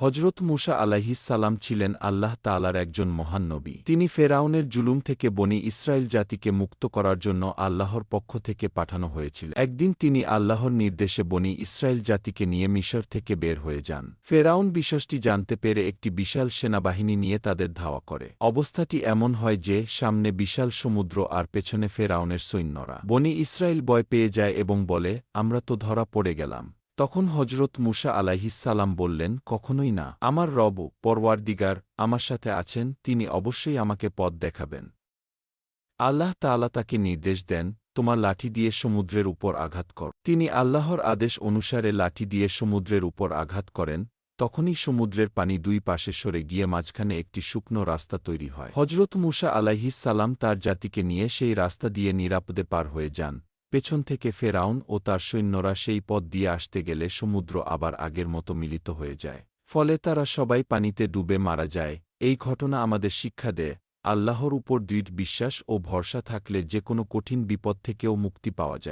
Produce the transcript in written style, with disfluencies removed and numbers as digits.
হজরত মূসা আলাইহিসসালাম ছিলেন আল্লাহ তাআলার একজন মহান নবী। তিনি ফেরাউনের জুলুম থেকে বনী ইসরায়েল জাতিকে মুক্ত করার জন্য আল্লাহর পক্ষ থেকে পাঠানো হয়েছিল। একদিন তিনি আল্লাহর নির্দেশে বনী ইসরায়েল জাতিকে নিয়ে মিশর থেকে বের হয়ে যান। ফেরাউন বিষয়টি জানতে পেরে একটি বিশাল সেনাবাহিনী নিয়ে তাদের ধাওয়া করে। অবস্থাটি এমন হয় যে সামনে বিশাল সমুদ্র আর পেছনে ফেরাউনের সৈন্যরা। বনী ইসরায়েল ভয় পেয়ে যায় এবং বলে, আমরা তো ধরা পড়ে গেলাম। তখন হজরত মূসা আলাইহিসসালাম বললেন, কখনোই না। আমার রব পরওয়ারদিগার আমার সাথে আছেন, তিনি অবশ্যই আমাকে পথ দেখাবেন। আল্লাহ তাআলা তাকে নির্দেশ দেন, তোমার লাঠি দিয়ে সমুদ্রের উপর আঘাত কর। তিনি আল্লাহর আদেশ অনুসারে লাঠি দিয়ে সমুদ্রের উপর আঘাত করেন। তখনই সমুদ্রের পানি দুই পাশে সরে গিয়ে মাঝখানে একটি শুকনো রাস্তা তৈরি হয়। হজরত মূসা আলাইহিসসালাম তার জাতিকে নিয়ে সেই রাস্তা দিয়ে নিরাপদে পার হয়ে যান। পেছন থেকে ফেরাউন ও তার সৈন্যরা সেই পথ দিয়ে আসতে গেলে সমুদ্র আবার আগের মতো মিলিত হয়ে যায়। ফলে তারা সবাই পানিতে ডুবে মারা যায়। এই ঘটনা আমাদের শিক্ষা দেয়, আল্লাহর উপর দৃঢ় বিশ্বাস ও ভরসা থাকলে যে কোনো কঠিন বিপদ থেকেও মুক্তি পাওয়া যায়।